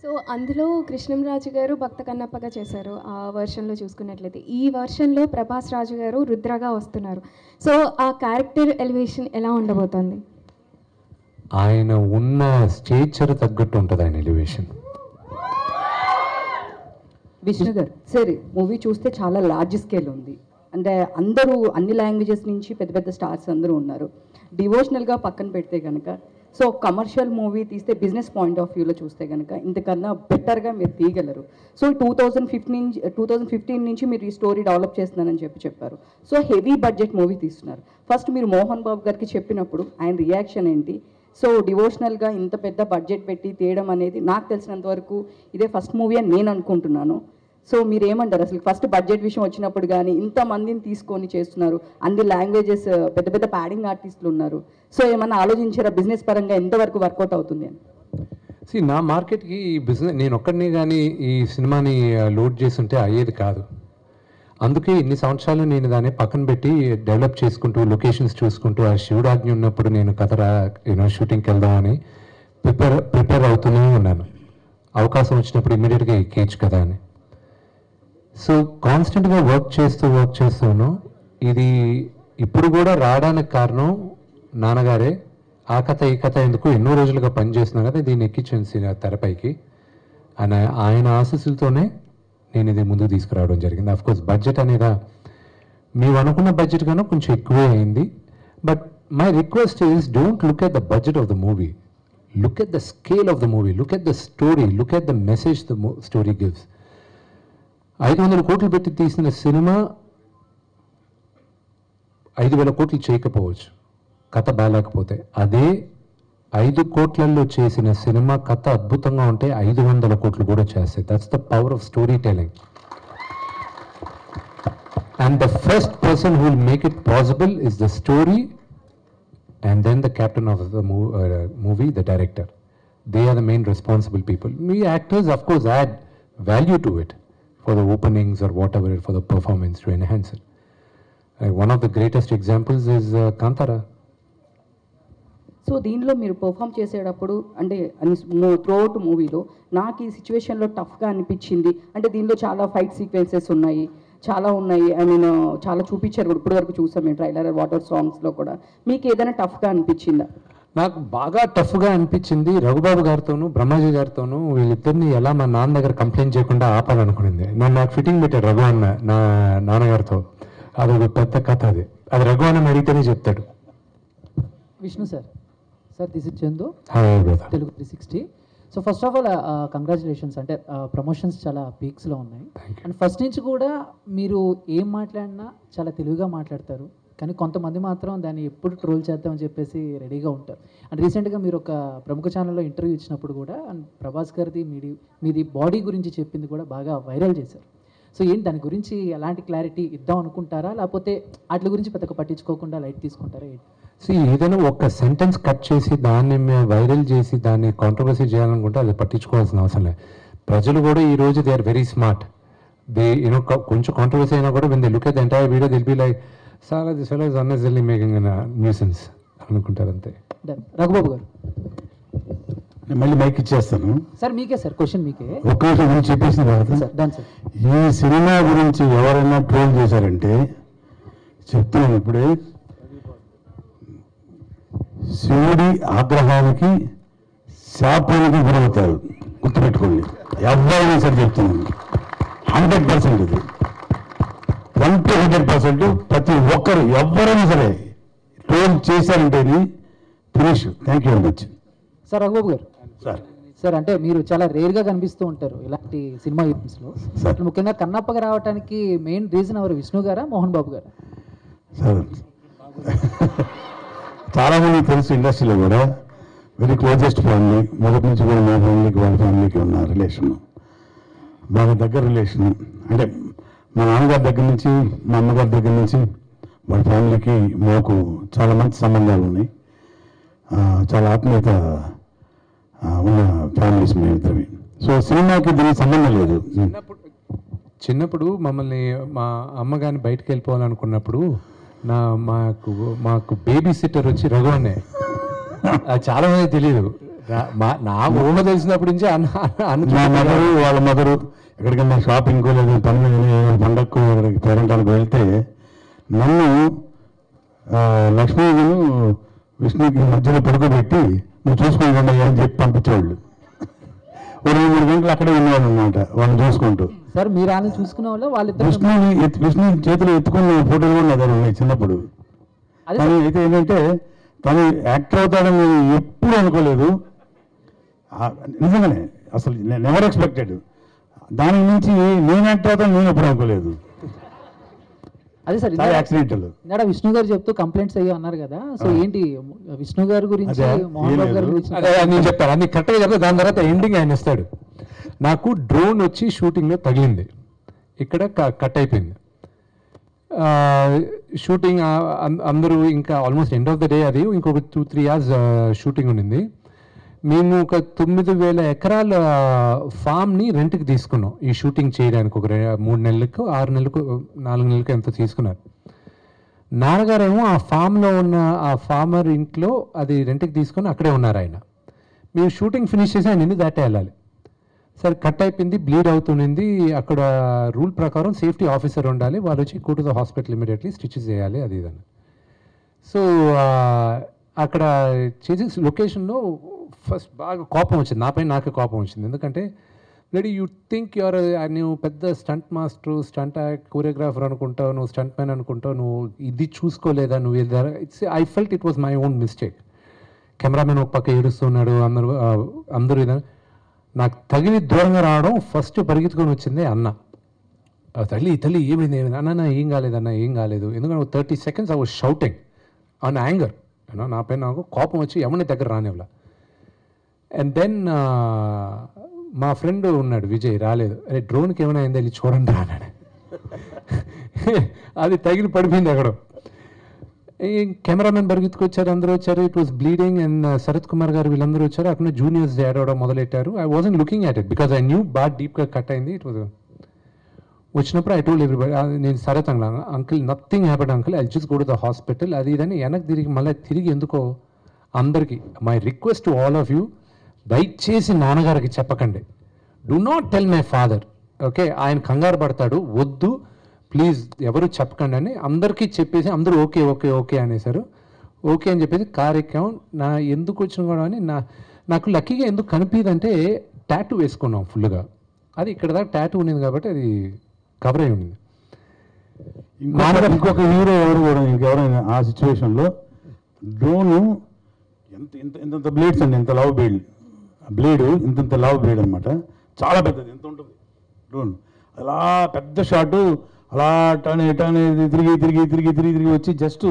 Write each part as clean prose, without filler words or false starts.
So అందులో కృష్ణంరాజు గారు భక్త కన్నప్పగా చేశారు ఆ వర్షన్లో చూసుకున్నట్లయితే. ఈ వర్షన్లో ప్రభాస్ రాజు గారు రుద్రగా వస్తున్నారు. సో ఆ క్యారెక్టర్ ఎలివేషన్ ఎలా ఉండబోతోంది? ఆయన ఉన్న స్టేచర్ తగ్గట్టు ఉంటుంది ఆయన ఎలివేషన్. విష్ణు గారు సరే, మూవీ చూస్తే చాలా లార్జ్ స్కేల్ ఉంది. అంటే అందరూ అన్ని లాంగ్వేజెస్ నుంచి పెద్ద పెద్ద స్టార్స్ అందరూ ఉన్నారు. డివోషనల్గా పక్కన పెడితే కనుక, సో కమర్షియల్ మూవీ తీస్తే బిజినెస్ పాయింట్ ఆఫ్ వ్యూలో చూస్తే కనుక ఇంతకన్నా బెటర్గా మీరు తీయగలరు. సో 2015 నుంచి మీరు ఈ స్టోరీ డెవలప్ చేస్తున్నానని చెప్పారు. సో హెవీ బడ్జెట్ మూవీ తీస్తున్నారు. ఫస్ట్ మీరు మోహన్ బాబు గారికి చెప్పినప్పుడు ఆయన రియాక్షన్ ఏంటి? సో డివోషనల్గా ఇంత పెద్ద బడ్జెట్ పెట్టి తీయడం అనేది నాకు తెలిసినంత వరకు ఇదే ఫస్ట్ మూవీ అని నేను అనుకుంటున్నాను. సో మీరు ఏమంటారు? అసలు ఫస్ట్ బడ్జెట్ విషయం వచ్చినప్పుడు కానీ ఇంతమందిని తీసుకొని చేస్తున్నారు, అన్ని లాంగ్వేజెస్, పెద్ద పెద్ద ప్యాడింగ్ ఆర్టిస్టులు ఉన్నారు. సో ఏమన్నా ఆలోచించారా బిజినెస్ పరంగా ఎంతవరకు వర్కౌట్ అవుతుంది అని? నా మార్కెట్కి ఈ బిజినెస్ నేను ఒక్కడిని కానీ ఈ సినిమాని లోడ్ చేస్తుంటే అయ్యేది కాదు. అందుకే ఇన్ని సంవత్సరాలు నేను దాన్ని పక్కన పెట్టి డెవలప్ చేసుకుంటూ లొకేషన్స్ చూసుకుంటూ ఆ శివుడాజ్ఞ ఉన్నప్పుడు నేను షూటింగ్కి వెళ్దామని ప్రిపేర్ అవుతూనే ఉన్నాను. అవకాశం వచ్చినప్పుడు ఇమ్మీడియట్గా ఎక్కేయచ్చు కదా అని. సో కాన్స్టెంట్గా వర్క్ చేస్తూను ఇది ఇప్పుడు కూడా రావడానికి కారణం నాన్నగారే. ఆ కథ ఈ కథ ఎందుకు ఎన్నో రోజులుగా పనిచేస్తున్నా కదా, దీన్ని ఎక్కించాను తెరపైకి. ఆయన ఆశీస్సులతోనే నేను ఇది ముందుకు తీసుకురావడం జరిగింది. అఫ్కోర్స్ బడ్జెట్ అనేది మేము అనుకున్న బడ్జెట్ కన్నా కొంచెం ఎక్కువే అయింది. But my request is don't look at the budget of the movie, look at the scale of the movie, look at the story, look at the message the story gives. 500 కోట్లు పెట్టి తీసిన cinema 5,000 కోట్లు చేయకపోవచ్చు కథ బాగాలేకపోతే. అదే 5 కోట్లలో చేసిన సినిమా కథ అద్భుతంగా ఉంటే 500 కోట్లు కూడా చేస్తాయి. That's the power of story telling. And the first person who will make it possible is the story and then the captain of the movie, the director. They are the main responsible people. మీ actors of course add value to it for the openings or whatever, for the performance to enhance it. One of the greatest examples is Kantara. So దీనిలో మీరు perform చేసేటప్పుడు అంటే throughout మూవీలో నాకు ఈ సిచ్యువేషన్లో టఫ్గా అనిపించింది అంటే, దీనిలో చాలా ఫైట్ సీక్వెన్సెస్ ఉన్నాయి, చాలా ఉన్నాయి. ఐ మీన్ చాలా చూపించారు కూడా, ఇప్పటి వరకు చూసాం మేము ట్రైలర్, వాటర్ సాంగ్స్లో కూడా. మీకు ఏదైనా టఫ్గా అనిపించిందా? నాకు బాగా టఫ్గా అనిపించింది రఘుబాబు గారితోనూ బ్రహ్మాజీ గారితోనూ. వీళ్ళిద్దరిని ఎలా మా నాన్న దగ్గర కంప్లైంట్ చేయకుండా ఆపాలనుకునింది. నాకు ఫిట్టింగ్ పెట్టారు రఘు అన్న నా నాన్నగారితో. అదొక పెద్ద కథ. అది రఘు అన్న అడిగితేనే చెప్తాడు. Vishnu sir, this is Chandu, Telugu 360. So first of all congratulations. అంటే ప్రమోషన్స్ చాలా పీక్స్లో ఉన్నాయి. అండ్ ఫస్ట్ నుంచి కూడా మీరు ఏం మాట్లాడినా చాలా తెలుగుగా మాట్లాడతారు. కానీ కొంతమంది మాత్రం దాన్ని ఎప్పుడు ట్రోల్ చేద్దామని చెప్పేసి రెడీగా ఉంటారు. అండ్ రీసెంట్గా మీరు ఒక ప్రముఖ ఛానల్లో ఇంటర్వ్యూ ఇచ్చినప్పుడు కూడా అండ్ ప్రభాస్ గారిది మీది బాడీ గురించి చెప్పింది కూడా బాగా వైరల్ చేశారు. సో ఏంటి దాని గురించి ఎలాంటి క్లారిటీ ఇద్దాం అనుకుంటారా, లేకపోతే వాటి గురించి పెద్దగా పట్టించుకోకుండా లైట్ తీసుకుంటారా? సో ఏదైనా ఒక సెంటెన్స్ కట్ చేసి దాన్ని వైరల్ చేసి దాన్ని కాంట్రవర్సీ చేయాలనుకుంటే అది పట్టించుకోవాల్సిన అవసరం లేదు. ప్రజలు కూడా ఈరోజు they are very smart. They కొంచెం కాంట్రవర్సీ అయినా కూడా when they look at the entire video they'll be like, "Sala, this fellow is unnecessarily making a nuisance" అనుకుంటారు అంతే. రఘుబాబు గారు, మళ్ళీ మైక్ ఇచ్చేస్తాను సార్. మీకే సార్, క్వశ్చన్ మీకే. ఒక్క విషయం చెప్పేసిన తర్వాత, ఈ సినిమా గురించి ఎవరైనా ట్రోల్ చేశారంటే చెప్తున్నాను ఇప్పుడే, శివుడి ఆగ్రహానికి శాపానికి గురవుతారు. గుర్తుపెట్టుకోండి, ఎవరైనా సరే చెప్తున్నాను. 100% ఇది 100% ప్రతి ఒక్కరు ఎవరైనా సరే ట్రోల్ చేశారంటే finish. Thank you very much. Sir Raghubabu గారు, సార్ అంటే మీరు చాలా రేర్గా కనిపిస్తూ ఉంటారు ఇలాంటి సినిమా ఈవెంట్స్లో. ముఖ్యంగా కన్నప్పగా రావడానికి మెయిన్ రీజన్ ఎవరు, విష్ణు గారా మోహన్ బాబు గారా? సార్ చాలామంది తెలుసు ఇండస్ట్రీలో కూడా, వెరీ క్లోజెస్ట్ ఫ్యామిలీ. మొదటి నుంచి కూడా మా ఫ్యామిలీకి వాళ్ళ ఫ్యామిలీకి ఉన్న రిలేషన్ బాగా దగ్గర రిలేషన్. అంటే మా నాన్నగారి దగ్గర నుంచి మా అమ్మగారి దగ్గర నుంచి వాళ్ళ ఫ్యామిలీకి మాకు చాలా మంచి సంబంధాలు ఉన్నాయి. చాలా ఆత్మీయత ఉన్న ఫ్యామిలీస్ మేము ఇద్దరమే. సో సినిమాకి దీనికి సంబంధం లేదు. చిన్నప్పుడు మమ్మల్ని మా అమ్మగారిని బయటకు వెళ్ళిపోవాలనుకున్నప్పుడు మాకు బేబీ సిట్టర్ వచ్చి రఘు అన్నే. అది చాలా మంది తెలియదు. నా ఊహ తెలిసినప్పటి నుంచి మా మదరు వాళ్ళ మదరు ఎక్కడికైనా షాపింగ్కో లేదా పని మీద పండగకు పేరెంటానికి వెళ్తే నన్ను లక్ష్మీను విష్ణుకి మధ్యలో పడుకోబెట్టి నువ్వు చూసుకుంటా అని చెప్పి పంపించేవాళ్ళు. 2-3 గంటలు అక్కడే ఉన్నవాళ్ళు అనమాట వాళ్ళని చూసుకుంటూ. సార్ మీరు ఆయన చూసుకునే వాళ్ళు వాళ్ళిద్దరు విష్ణు చేతులు ఎత్తుకున్న ఫోటోలు కూడా నా దగ్గర ఉన్నాయి చిన్నప్పుడు. కానీ అయితే ఏంటంటే తను యాక్టర్ అవుతాడని నేను ఎప్పుడు అనుకోలేదు. నిజంగానే అసలు నెవర్ ఎక్స్పెక్టెడ్. దాని నుంచి నేను యాక్టర్ అవుతాను నేను ఎప్పుడు అనుకోలేదు. అదే సార్ యాక్సిడెంటల్. ఇక్కడ విష్ణు గారు చెప్తూ కంప్లైంట్స్ అయ్యి అన్నారు కదా, సో ఏంటి విష్ణు గారి గురించి మోహన్ బాబు గారి గురించి? అదే నేను చెప్పాను అన్ని కరెక్ట్గా చెప్తే దాని తర్వాత ఎండింగ్ ఆయన ఇస్తాడు. నాకు డ్రోన్ వచ్చి షూటింగ్లో తగిలింది, ఇక్కడ కట్ అయిపోయింది షూటింగ్. అందరూ ఇంకా almost end of the day అది ఇంకొక 2-3 hours షూటింగ్ ఉండింది. మేము ఒక 9,000 ఎకరాల ఫామ్ని రెంట్కి తీసుకున్నాం ఈ షూటింగ్ చేయడానికి. ఒక 3 నెలలకు 6 నెలలకు 4 నెలలకు ఎంతో తీసుకున్నారు. నాన్నగారేమో ఆ ఫామ్లో ఉన్న ఆ ఫార్మర్ ఇంట్లో అది రెంట్కి తీసుకొని అక్కడే ఉన్నారు ఆయన. మేము షూటింగ్ ఫినిష్ చేసి ఆయన ఇల్లు దాటే వెళ్ళాలి. సరే కట్ అయిపోయింది, బ్లీడ్ అవుతుంది. అక్కడ రూల్ ప్రకారం సేఫ్టీ ఆఫీసర్ ఉండాలి, వాళ్ళు వచ్చి go to the hospital immediately stitches చేయాలి అది ఇదని. సో అక్కడ చేసే లొకేషన్లో ఫస్ట్ బాగా కోపం వచ్చింది, నాకే కోపం వచ్చింది. ఎందుకంటే రెడీ యూ థింక్ యువర్ నువ్వు పెద్ద స్టంట్ మాస్టర్, స్టంట్ కోరియోగ్రాఫర్ అనుకుంటావు, నువ్వు స్టంట్ మ్యాన్ అనుకుంటావు, నువ్వు ఇది చూసుకోలేదా నువ్వు? I felt it was my own mistake. Cameraman ఒక పక్క ఏడుస్తున్నాడు, అందరూ ఇదని. నాకు తగిలి దూరంగా రావడం ఫస్ట్ పరిగెత్తుకొని వచ్చింది అన్న. తల్లి ఏమైంది అన్న, ఏం కాలేదన్న, ఏం కాలేదు. ఎందుకంటే 30 seconds I was shouting on anger. నా పైన నాకు కోపం వచ్చి ఎవరిని దగ్గర రానివ్వలా. అండ్ దెన్ మా ఫ్రెండ్ ఉన్నాడు విజయ్, రాలేదు. అరే డ్రోన్కి ఏమైనా అయింది వెళ్ళి చూడండి రా అన్నాడు. అది తగిలి పడిపోయింది అక్కడ. కెమెరామెన్ పరిగెత్తుకొచ్చారు, అందరూ వచ్చారు. It was bleeding. And Sharath Kumar garu వీళ్ళందరూ వచ్చారు. అక్కడ జూనియర్స్ ఏడవడం మొదలెట్టారు. I wasn't looking at it because I knew బాగా డీప్గా కట్ అయింది. ఇట్ వాజ్ వచ్చినప్పుడు ఐ టోల్డ్ ఎవ్రీబడి, నేను Sharath uncle nothing happened uncle, I just go to the hospital అది ఇదని. వెనక్కి తిరిగి ఎందుకో అందరికీ my request to all of you, దయచేసి నాన్నగారికి చెప్పకండి. Do not tell my father, okay? ఆయన కంగారు పడతాడు, వద్దు ప్లీజ్ ఎవరు చెప్పకండి అని అందరికీ చెప్పేసి అందరూ ఓకే ఓకే ఓకే అనేసారు. ఓకే అని చెప్పేసి కార్ ఎక్కాం. ఎందుకు వచ్చిన కూడా అని నాకు లక్కీగా ఎందుకు కనిపించదంటే టాటూ వేసుకున్నాం ఫుల్గా. అది ఇక్కడ దాకా టాటూ ఉండింది కాబట్టి అది కవర్ అయి ఉండింది. ఇంకొక హీరో ఎవరు కూడా ఇంకెవరైనా ఆ సిచ్యువేషన్లో డ్రోను ఇంత బ్లేడ్స్ అండి, ఇంత లవ్ బ్లేడ్ ఇంత లవ్ బ్లేడ్ అనమాట, చాలా పెద్దది, ఎంత ఉంటుంది డ్రోన్. అలా పెద్ద షాటు అలా తిరిగి వచ్చి జస్ట్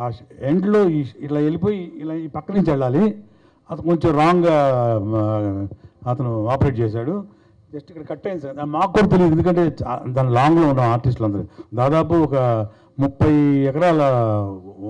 ఆ ఎండ్లో ఇట్లా వెళ్ళిపోయి ఇలా ఈ పక్క నుంచి వెళ్ళాలి. అతను కొంచెం రాంగ్గా అతను ఆపరేట్ చేశాడు. జస్ట్ ఇక్కడ కట్ అయింది సార్. మాకు కూడా తెలియదు, ఎందుకంటే దాని లాంగ్లో ఉన్న ఆర్టిస్టులు అందరూ దాదాపు ఒక 30 ఎకరాల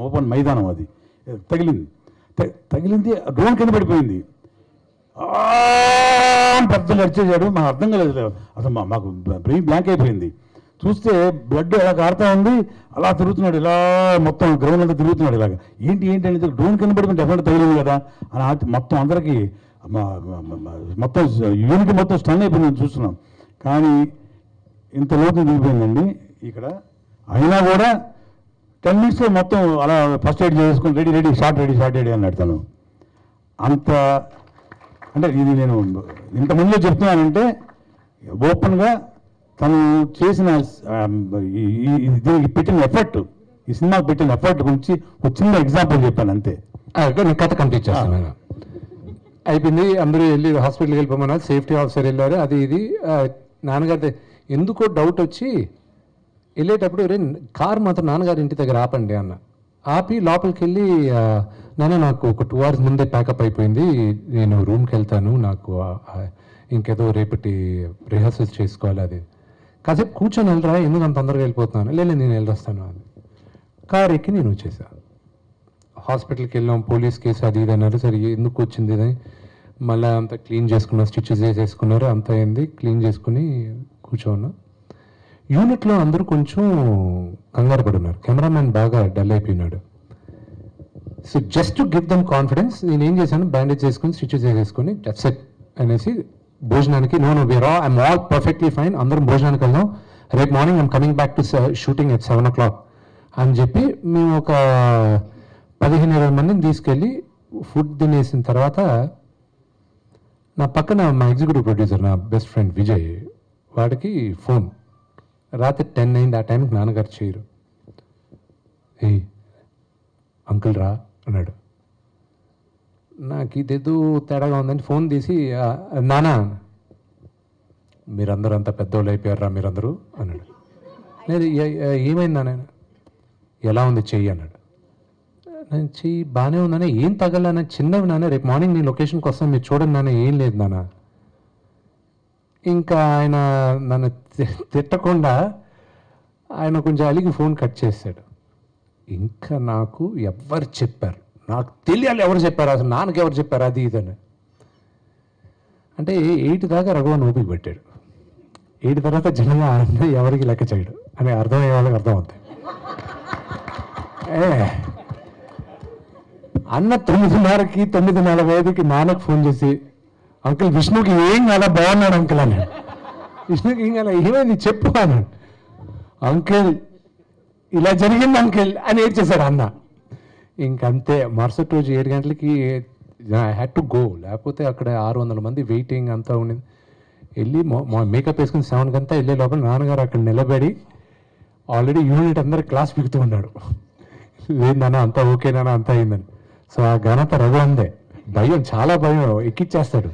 ఓపెన్ మైదానం అది. తగిలింది డ్రోన్ కింద పడిపోయింది. పెద్దలు అరిచేశాడు, మాకు అర్థం కాలేదు అసలు. మాకు బ్రెయిన్ బ్లాంక్ అయిపోయింది. చూస్తే బ్లడ్ ఎలా కారుతా ఉంది, అలా తిరుగుతున్నాడు, ఇలా మొత్తం గ్రౌండ్ అంతా తిరుగుతున్నాడు ఇలాగ. ఏంటి అనేది డ్రోన్ కింద పడిపోయింది, డెఫినెట్ తగిలింది కదా అని మొత్తం అందరికీ మొత్తం యూనిట్ మొత్తం స్టన్ అయిపోయింది చూస్తున్నాం. కానీ ఇంత లోతు దిగిపోయిందండి ఇక్కడ. అయినా కూడా 10 minutes మొత్తం అలా ఫస్ట్ ఎయిడ్ చేసుకుని రెడీ షార్ట్ రెడీ అన్నాడు తను. అంత అంటే ఇది నేను ఇంతకుముందు చెప్తున్నానంటే ఓపెన్గా తను చేసిన దీనికి పెట్టిన ఎఫర్ట్, ఈ సినిమాకి పెట్టిన ఎఫర్ట్ గురించి ఒక చిన్న ఎగ్జాంపుల్ చెప్పాను అంతే. నేను కథ కంప్లీట్ చేస్తాను. అయిపోయింది, అందరూ వెళ్ళి హాస్పిటల్కి వెళ్ళిపోమన్నారు, సేఫ్టీ ఆఫీసర్ వెళ్ళారు, అది ఇది. నాన్నగారి ఎందుకో డౌట్ వచ్చి వెళ్ళేటప్పుడు కార్ మాత్రం నాన్నగారి ఇంటి దగ్గర ఆపండి అన్న. ఆపి లోపలికి వెళ్ళి నాన్న నాకు ఒక 2 hours ముందే ప్యాకప్ అయిపోయింది, నేను రూమ్కి వెళ్తాను, నాకు ఇంకేదో రేపటి రిహర్సల్స్ చేసుకోవాలి, అది కాసేపు కూర్చొని వెళ్ళరా, ఎందుకు అంత తొందరగా వెళ్ళిపోతున్నాను? లేదు నేను వెళ్ళొస్తాను అని కార్ ఎక్కి నేను వచ్చేసాను. హాస్పిటల్కి వెళ్ళాం, పోలీస్ కేసు అది ఇది అన్నారు. సరే ఎందుకు వచ్చింది అని మళ్ళీ అంతా క్లీన్ చేసుకున్నా, స్టిచెస్ వేసేసుకున్నారు, అంత అయింది. క్లీన్ చేసుకుని కూర్చోన్నా. యూనిట్లో అందరూ కొంచెం కంగారు పడున్నారు. కెమెరామ్యాన్ బాగా డల్ అయిపోయినాడు. So just to give them confidence నేను ఏం చేశాను, బ్యాండేజ్ చేసుకుని స్టిచెస్ చేసేసుకొని దట్స్ ఇట్ అనేసి భోజనానికి no we are I am all perfectly fine, అందరం భోజనానికి వెళ్దాం, రేపు morning I'm coming back to shooting at 7 o'clock అని చెప్పి మేము ఒక 15-20 మందిని తీసుకెళ్ళి ఫుడ్ తినేసిన తర్వాత నా పక్కన మా ఎగ్జిక్యూటివ్ ప్రొడ్యూసర్ నా బెస్ట్ ఫ్రెండ్ విజయ్, వాడికి ఫోన్ రాత్రి 10 అయింది. ఆ టైంకి నాన్నగారు చేయరు. ఏ అంకుల్ రా అన్నాడు. నాకు ఇదేదో తేడాగా ఉందని ఫోన్ తీసి నానా మీరందరూ అంత పెద్దోళ్ళు అయిపోయారా మీరందరూ అన్నాడు. లేదు ఏమైంది నాన్న, ఎలా ఉంది చెయ్యి అన్నాడు. నేను చెయ్యి బాగానే ఉందనే, ఏం తగలనా, చిన్నవి నాన్న, రేపు మార్నింగ్ నేను లొకేషన్కి వస్తాను మీరు చూడండి నాన్న, ఏం లేదు నాన్న. ఇంకా ఆయన నన్ను తిట్టకుండా ఆయన కొంచెం అలిగి ఫోన్ కట్ చేశాడు. ఇంకా నాకు ఎవరు చెప్పారు, నాకు తెలియాలి ఎవరు చెప్పారు, అసలు నాన్నకి ఎవరు చెప్పారు అది ఇదని. అంటే 8 దాకా రఘువన్ ఓపిక పెట్టాడు. 8 తర్వాత జనంగా అన్న ఎవరికి లెక్క చేయడు అని అర్థమయ్యే వాళ్ళకి అర్థం అవుతాయి. అన్న 9:30కి 9:45కి నాన్నకు ఫోన్ చేసి అంకుల్ విష్ణుకి ఏం కాలా, బాగున్నాడు అంకుల్ అన్నాడు. విష్ణుకి ఏం కాలా, ఏమైంది చెప్పు అన్నాడు. అంకుల్ ఇలా జరిగింది అంకుల్ అని ఏడ్చేశాడు అన్న. ఇంకంతే మరుసటి రోజు 7 గంటలకి ఐ హ్యాడ్ టు గో, లేకపోతే అక్కడ 600 మంది వెయిటింగ్ అంతా ఉండింది. వెళ్ళి మేకప్ వేసుకుని 7 గంట వెళ్ళే లోపల నాన్నగారు అక్కడ నిలబడి ఆల్రెడీ యూనిట్ అందరు క్లాస్ పిగుతూ ఉన్నాడు. లేదన్నా అంతా ఓకేనా అంతా అయిందని. సో ఆ ఘనత రఘు అందే, భయం చాలా భయం ఎక్కిచ్చేస్తాడు.